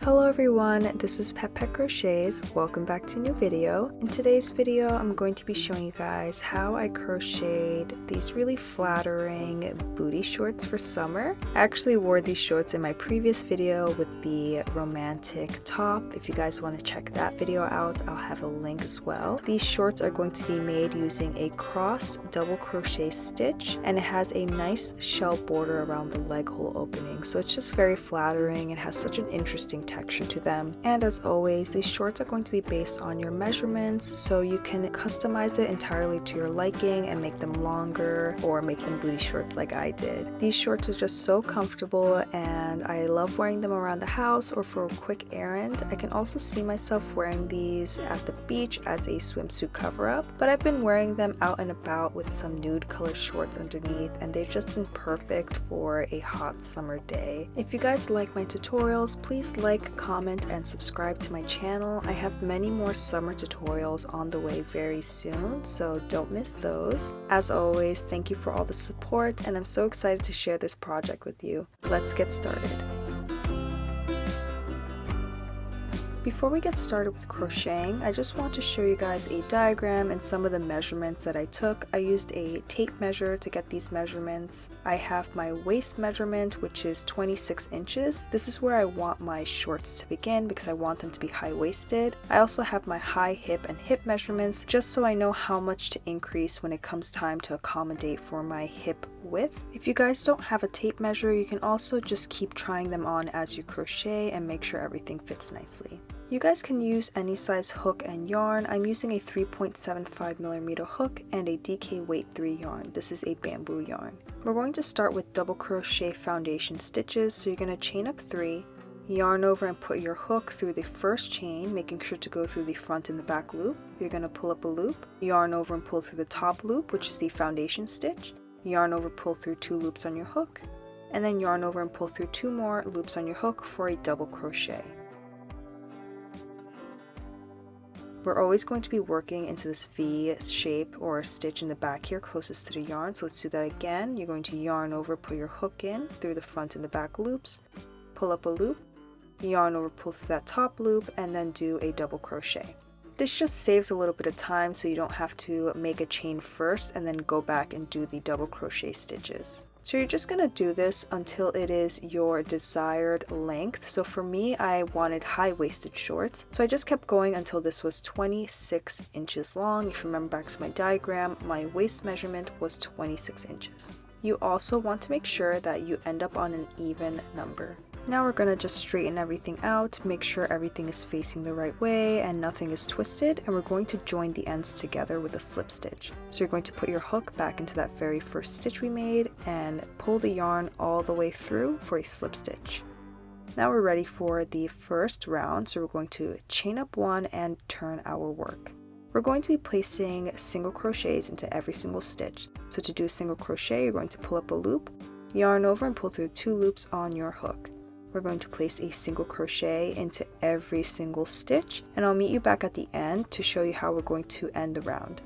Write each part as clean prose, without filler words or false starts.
Hello everyone, this is Pet Crochets. Welcome back to a new video. In today's video, I'm going to be showing you guys how I crocheted these really flattering booty shorts for summer. I actually wore these shorts in my previous video with the romantic top. If you guys want to check that video out, I'll have a link as well. These shorts are going to be made using a crossed double crochet stitch, and it has a nice shell border around the leg hole opening, so it's just very flattering. It has such an interesting texture to them. And as always, these shorts are going to be based on your measurements, so you can customize it entirely to your liking and make them longer or make them booty shorts like I did. These shorts are just so comfortable and I love wearing them around the house or for a quick errand. I can also see myself wearing these at the beach as a swimsuit cover-up, but I've been wearing them out and about with some nude color shorts underneath, and they've just been perfect for a hot summer day. If you guys like my tutorials, please like, comment, and subscribe to my channel. I have many more summer tutorials on the way very soon, so don't miss those. As always, thank you for all the support, and I'm so excited to share this project with you. Let's get started. Before we get started with crocheting, I just want to show you guys a diagram and some of the measurements that I took. I used a tape measure to get these measurements. I have my waist measurement, which is 26 inches. This is where I want my shorts to begin because I want them to be high-waisted. I also have my high hip and hip measurements just so I know how much to increase when it comes time to accommodate for my hip width. If you guys don't have a tape measure, you can also just keep trying them on as you crochet and make sure everything fits nicely. You guys can use any size hook and yarn. I'm using a 3.75mm hook and a DK weight 3 yarn. This is a bamboo yarn. We're going to start with double crochet foundation stitches, so you're going to chain up 3, yarn over and put your hook through the first chain, making sure to go through the front and the back loop. You're going to pull up a loop, yarn over and pull through the top loop, which is the foundation stitch, yarn over, pull through 2 loops on your hook, and then yarn over and pull through 2 more loops on your hook for a double crochet. We're always going to be working into this V shape or stitch in the back here closest to the yarn, so let's do that again. You're going to yarn over, put your hook in through the front and the back loops, pull up a loop, yarn over, pull through that top loop, and then do a double crochet. This just saves a little bit of time so you don't have to make a chain first and then go back and do the double crochet stitches. So you're just going to do this until it is your desired length. So for me, I wanted high-waisted shorts, so I just kept going until this was 26 inches long. If you remember back to my diagram, my waist measurement was 26 inches. You also want to make sure that you end up on an even number. Now we're going to just straighten everything out, make sure everything is facing the right way and nothing is twisted, and we're going to join the ends together with a slip stitch. So you're going to put your hook back into that very first stitch we made and pull the yarn all the way through for a slip stitch. Now we're ready for the first round, so we're going to chain up 1 and turn our work. We're going to be placing single crochets into every single stitch. So to do a single crochet, you're going to pull up a loop, yarn over and pull through 2 loops on your hook. We're going to place a single crochet into every single stitch, and I'll meet you back at the end to show you how we're going to end the round.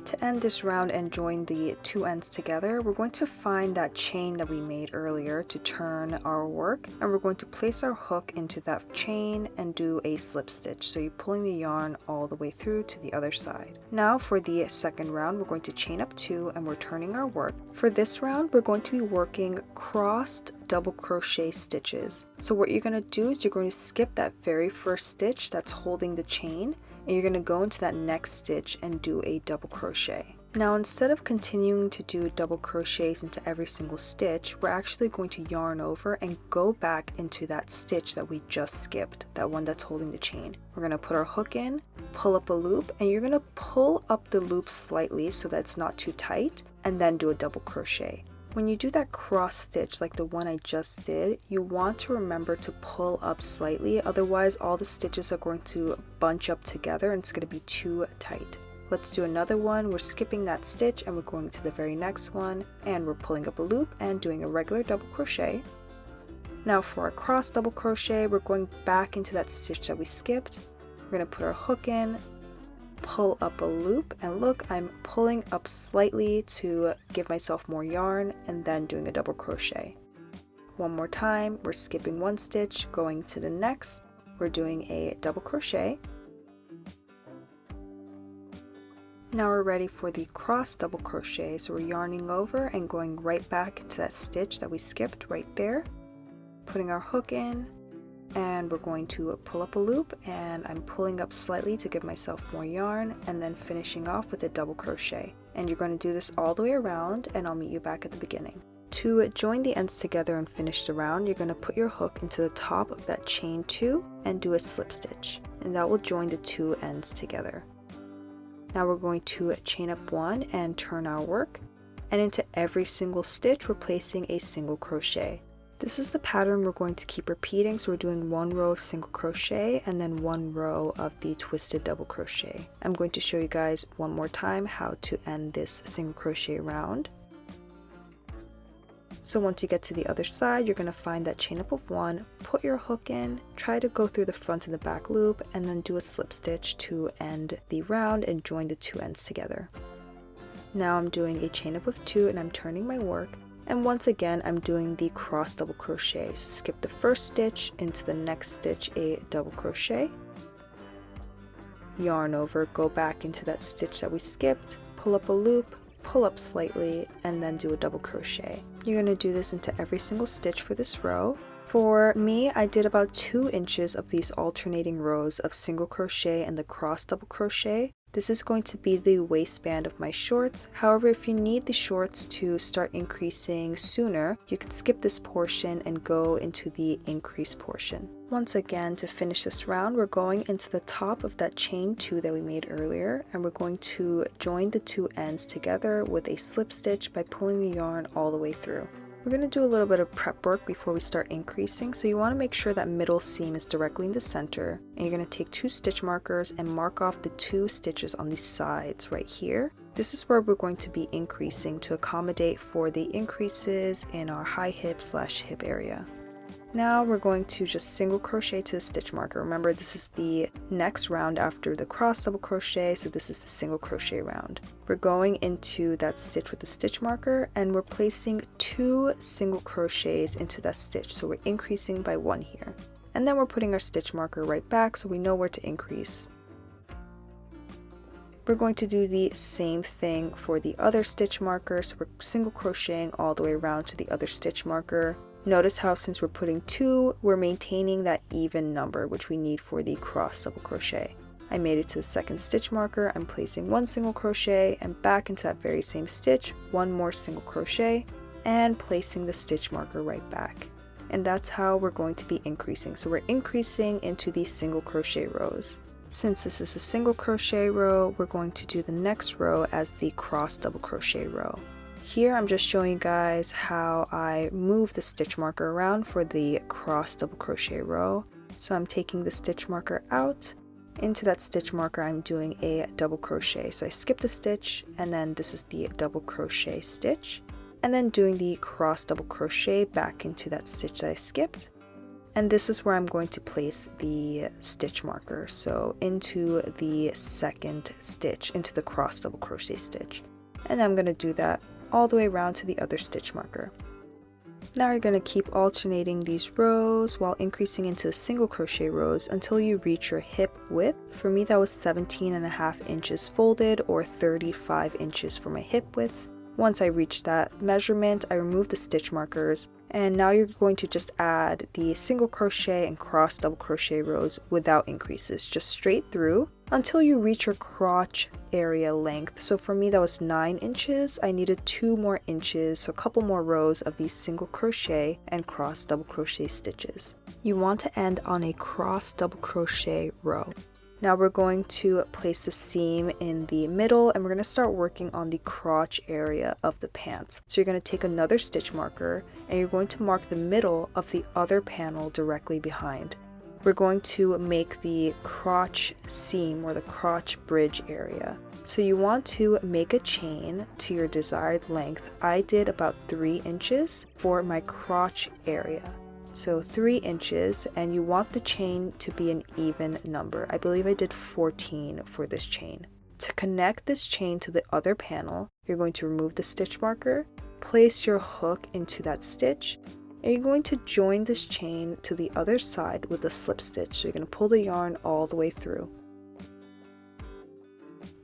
To end this round and join the 2 ends together, we're going to find that chain that we made earlier to turn our work, and we're going to place our hook into that chain and do a slip stitch. So you're pulling the yarn all the way through to the other side. Now for the second round, we're going to chain up 2 and we're turning our work. For this round, we're going to be working crossed double crochet stitches. So what you're going to do is you're going to skip that very first stitch that's holding the chain, and you're going to go into that next stitch and do a double crochet. Now instead of continuing to do double crochets into every single stitch, we're actually going to yarn over and go back into that stitch that we just skipped, that one that's holding the chain. We're going to put our hook in, pull up a loop, and you're going to pull up the loop slightly so that it's not too tight, and then do a double crochet. When you do that cross stitch like the one I just did, you want to remember to pull up slightly, otherwise all the stitches are going to bunch up together and it's going to be too tight. Let's do another one. We're skipping that stitch and we're going to the very next one, and we're pulling up a loop and doing a regular double crochet. Now for our cross double crochet, we're going back into that stitch that we skipped. We're going to put our hook in, pull up a loop, and look, I'm pulling up slightly to give myself more yarn and then doing a double crochet. one more time. We're skipping one stitch, going to the next. We're doing a double crochet. Now we're ready for the cross double crochet, so we're yarning over and going right back into that stitch that we skipped right there, putting our hook in, and we're going to pull up a loop, and I'm pulling up slightly to give myself more yarn, and then finishing off with a double crochet. And you're going to do this all the way around, and I'll meet you back at the beginning. To join the ends together and finish the round, you're going to put your hook into the top of that chain 2 and do a slip stitch, and that will join the 2 ends together. Now we're going to chain up 1 and turn our work, and into every single stitch we're placing a single crochet. This is the pattern we're going to keep repeating, so we're doing 1 row of single crochet and then 1 row of the twisted double crochet. I'm going to show you guys one more time how to end this single crochet round. So once you get to the other side, you're going to find that chain up of 1, put your hook in, try to go through the front and the back loop, and then do a slip stitch to end the round and join the 2 ends together. Now I'm doing a chain up of 2 and I'm turning my work, and once again I'm doing the cross double crochet. So skip the first stitch, into the next stitch a double crochet, yarn over, go back into that stitch that we skipped, pull up a loop, pull up slightly, and then do a double crochet. You're going to do this into every single stitch for this row. For me, I did about 2 inches of these alternating rows of single crochet and the cross double crochet. This is going to be the waistband of my shorts. However, if you need the shorts to start increasing sooner, you can skip this portion and go into the increase portion. Once again, to finish this round, we're going into the top of that chain 2 that we made earlier, and we're going to join the 2 ends together with a slip stitch by pulling the yarn all the way through. We're going to do a little bit of prep work before we start increasing, so you want to make sure that middle seam is directly in the center, and you're going to take 2 stitch markers and mark off the 2 stitches on the sides right here. This is where we're going to be increasing to accommodate for the increases in our high hip/hip area. Now we're going to just single crochet to the stitch marker. Remember, this is the next round after the cross double crochet, so this is the single crochet round. We're going into that stitch with the stitch marker, and we're placing 2 single crochets into that stitch, so we're increasing by 1 here. And then we're putting our stitch marker right back so we know where to increase. We're going to do the same thing for the other stitch marker, so we're single crocheting all the way around to the other stitch marker. Notice how since we're putting 2, we're maintaining that even number which we need for the cross double crochet. I made it to the second stitch marker, I'm placing 1 single crochet and back into that very same stitch, 1 more single crochet, and placing the stitch marker right back. And that's how we're going to be increasing. So we're increasing into these single crochet rows. Since this is a single crochet row, we're going to do the next row as the cross double crochet row. Here I'm just showing you guys how I move the stitch marker around for the cross double crochet row. So I'm taking the stitch marker out. Into that stitch marker I'm doing a double crochet. So I skip the stitch, and then this is the double crochet stitch, and then doing the cross double crochet back into that stitch that I skipped. And this is where I'm going to place the stitch marker. So into the second stitch, into the cross double crochet stitch. And I'm going to do that all the way around to the other stitch marker. Now you're going to keep alternating these rows while increasing into the single crochet rows until you reach your hip width. For me that was 17.5 inches folded, or 35 inches for my hip width. Once I reached that measurement, I removed the stitch markers, and now you're going to just add the single crochet and cross double crochet rows without increases, just straight through until you reach your crotch area length. So for me that was 9 inches. I needed 2 more inches, so a couple more rows of these single crochet and cross double crochet stitches. You want to end on a cross double crochet row. Now we're going to place the seam in the middle, and we're going to start working on the crotch area of the pants. So you're going to take another stitch marker and you're going to mark the middle of the other panel directly behind. We're going to make the crotch seam, or the crotch bridge area. So you want to make a chain to your desired length. I did about 3 inches for my crotch area. So 3 inches, and you want the chain to be an even number. I believe I did 14 for this chain. To connect this chain to the other panel, you're going to remove the stitch marker, place your hook into that stitch, And you're going to join this chain to the other side with a slip stitch. So you're going to pull the yarn all the way through.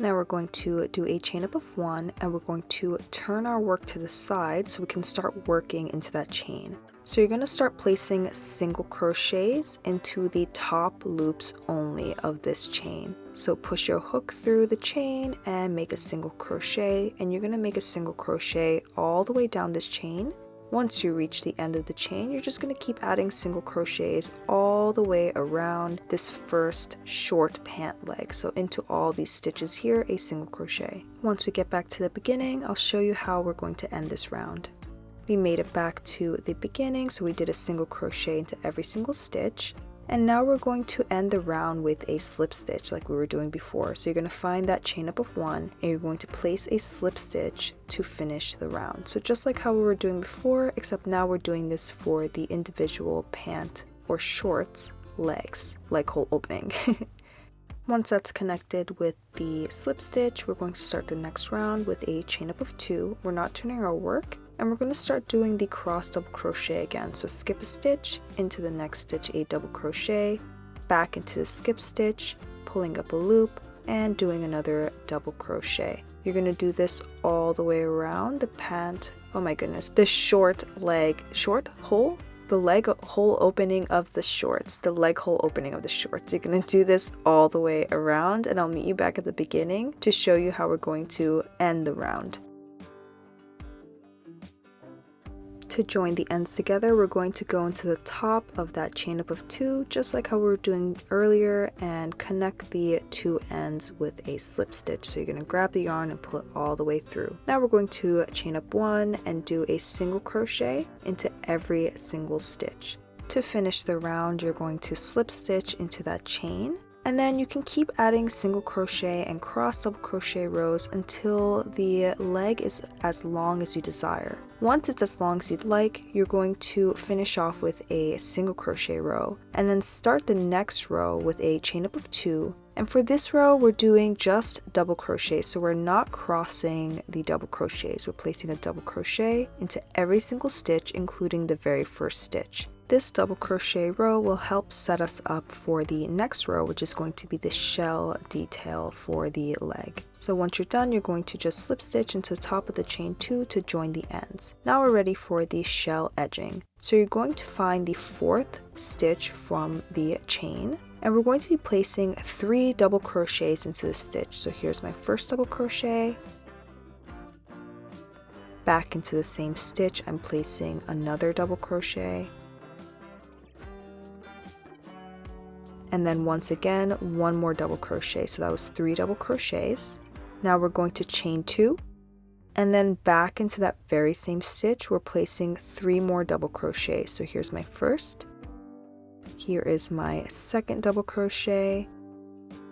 Now we're going to do a chain up of 1, and we're going to turn our work to the side so we can start working into that chain. So you're going to start placing single crochets into the top loops only of this chain. So push your hook through the chain and make a single crochet, and you're going to make a single crochet all the way down this chain. Once you reach the end of the chain, you're just going to keep adding single crochets all the way around this first short pant leg. So into all these stitches here, a single crochet. Once we get back to the beginning, I'll show you how we're going to end this round. We made it back to the beginning, so we did a single crochet into every single stitch. And now we're going to end the round with a slip stitch like we were doing before. So you're going to find that chain up of 1, and you're going to place a slip stitch to finish the round. So just like how we were doing before, except now we're doing this for the individual pant or shorts legs, leg hole opening. Once that's connected with the slip stitch, we're going to start the next round with a chain up of 2. We're not turning our work. And we're going to start doing the cross double crochet again. So skip a stitch, into the next stitch a double crochet, back into the skip stitch, pulling up a loop, and doing another double crochet. You're going to do this all the way around the pant, oh my goodness, the the leg hole opening of the shorts, the leg hole opening of the shorts. You're going to do this all the way around, and I'll meet you back at the beginning to show you how we're going to end the round. To join the ends together, we're going to go into the top of that chain up of 2, just like how we were doing earlier, and connect the 2 ends with a slip stitch. So you're going to grab the yarn and pull it all the way through. Now we're going to chain up 1 and do a single crochet into every single stitch. To finish the round, you're going to slip stitch into that chain. And then you can keep adding single crochet and cross double crochet rows until the leg is as long as you desire. Once it's as long as you'd like, you're going to finish off with a single crochet row and then start the next row with a chain up of 2. And for this row, we're doing just double crochet, so we're not crossing the double crochets. We're placing a double crochet into every single stitch, including the very first stitch. This double crochet row will help set us up for the next row, which is going to be the shell detail for the leg. So once you're done, you're going to just slip stitch into the top of the chain 2 to join the ends. Now we're ready for the shell edging. So you're going to find the 4th stitch from the chain, and we're going to be placing 3 double crochets into the stitch. So here's my first double crochet. Back into the same stitch, I'm placing another double crochet. And then once again, 1 more double crochet. So that was 3 double crochets. Now we're going to chain 2, and then back into that very same stitch, we're placing 3 more double crochets. So here's my first, here is my second double crochet,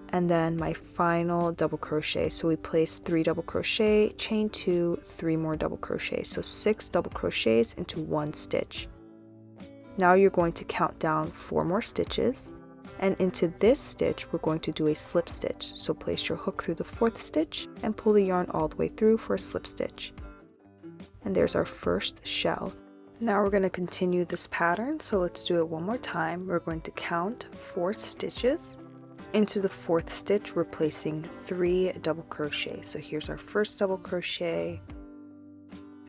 and then my final double crochet. So we place 3 double crochet, chain 2, 3 more double crochets. So 6 double crochets into 1 stitch. Now you're going to count down 4 more stitches. And into this stitch, we're going to do a slip stitch. So place your hook through the 4th stitch and pull the yarn all the way through for a slip stitch. And there's our first shell. Now we're going to continue this pattern, so let's do it one more time. We're going to count 4 stitches. Into the 4th stitch, we're placing 3 double crochets. So here's our first double crochet,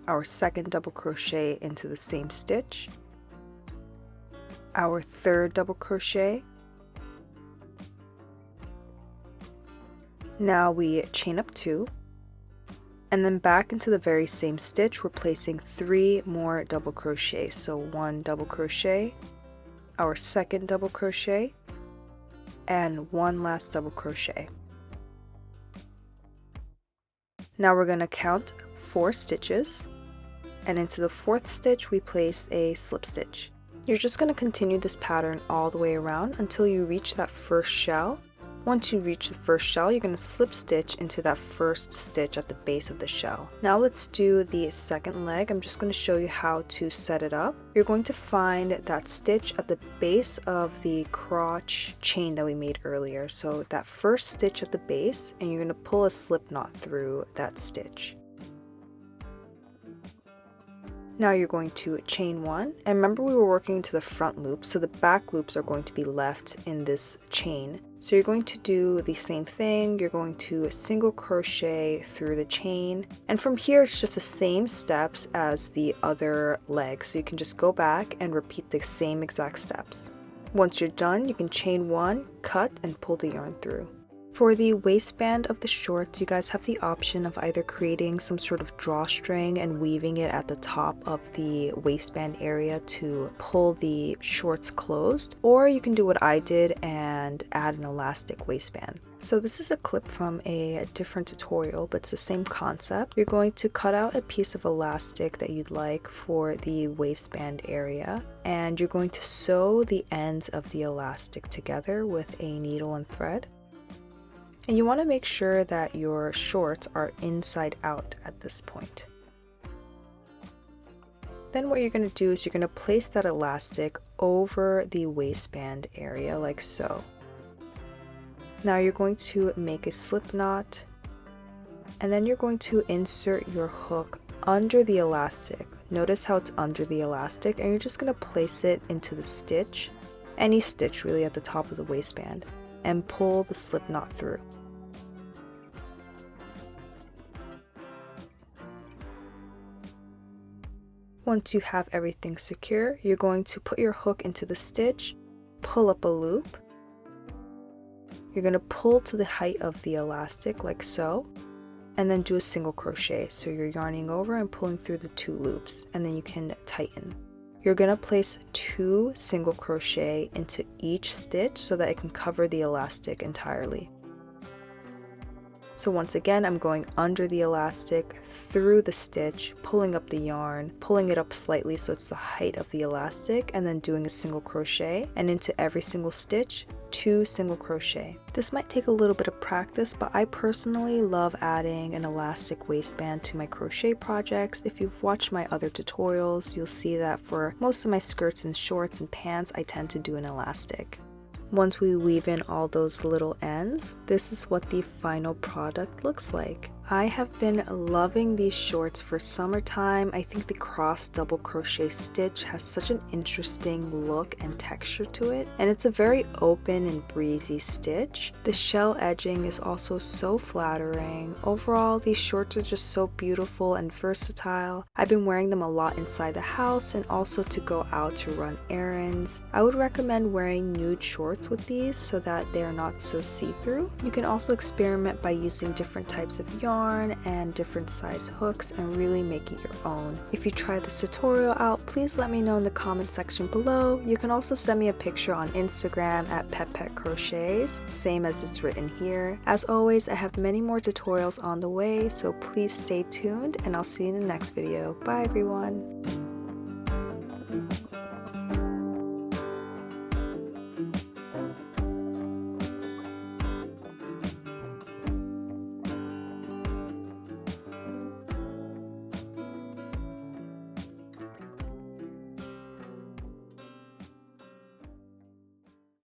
our second double crochet into the same stitch, our 3rd double crochet. Now we chain up 2, and then back into the very same stitch, we're placing 3 more double crochets. So 1 double crochet, our second double crochet, and 1 last double crochet. Now we're going to count 4 stitches, and into the 4th stitch we place a slip stitch. You're just going to continue this pattern all the way around until you reach that first shell. Once you reach the first shell, you're going to slip stitch into that first stitch at the base of the shell. Now let's do the second leg. I'm just going to show you how to set it up. You're going to find that stitch at the base of the crotch chain that we made earlier. So that first stitch at the base, and you're going to pull a slip knot through that stitch. Now you're going to chain 1, and remember we were working into the front loop, so the back loops are going to be left in this chain. So you're going to do the same thing. You're going to single crochet through the chain, and from here it's just the same steps as the other leg, so you can just go back and repeat the same exact steps. Once you're done, you can chain 1, cut, and pull the yarn through. For the waistband of the shorts, you guys have the option of either creating some sort of drawstring and weaving it at the top of the waistband area to pull the shorts closed, or you can do what I did and add an elastic waistband. So this is a clip from a different tutorial, but it's the same concept. You're going to cut out a piece of elastic that you'd like for the waistband area, and you're going to sew the ends of the elastic together with a needle and thread. And you want to make sure that your shorts are inside out at this point. Then what you're going to do is you're going to place that elastic over the waistband area like so. Now you're going to make a slip knot, and then you're going to insert your hook under the elastic. Notice how it's under the elastic, and you're just going to place it into the stitch, any stitch really at the top of the waistband, and pull the slip knot through. Once you have everything secure, you're going to put your hook into the stitch, pull up a loop. You're going to pull to the height of the elastic like so, and then do a single crochet. So you're yarning over and pulling through the 2 loops, and then you can tighten. You're going to place 2 single crochet into each stitch so that it can cover the elastic entirely. So once again, I'm going under the elastic, through the stitch, pulling up the yarn, pulling it up slightly so it's the height of the elastic, and then doing a single crochet, and into every single stitch, 2 single crochet. This might take a little bit of practice, but I personally love adding an elastic waistband to my crochet projects. If you've watched my other tutorials, you'll see that for most of my skirts and shorts and pants, I tend to do an elastic. Once we weave in all those little ends, this is what the final product looks like. I have been loving these shorts for summertime. I think the cross double crochet stitch has such an interesting look and texture to it, and it's a very open and breezy stitch. The shell edging is also so flattering. Overall, these shorts are just so beautiful and versatile. I've been wearing them a lot inside the house and also to go out to run errands. I would recommend wearing nude shorts with these so that they are not so see-through. You can also experiment by using different types of yarn and different size hooks and really make it your own. If you try this tutorial out, please let me know in the comment section below. You can also send me a picture on Instagram at petpetcrochets, same as it's written here. As always, I have many more tutorials on the way, so please stay tuned and I'll see you in the next video. Bye everyone!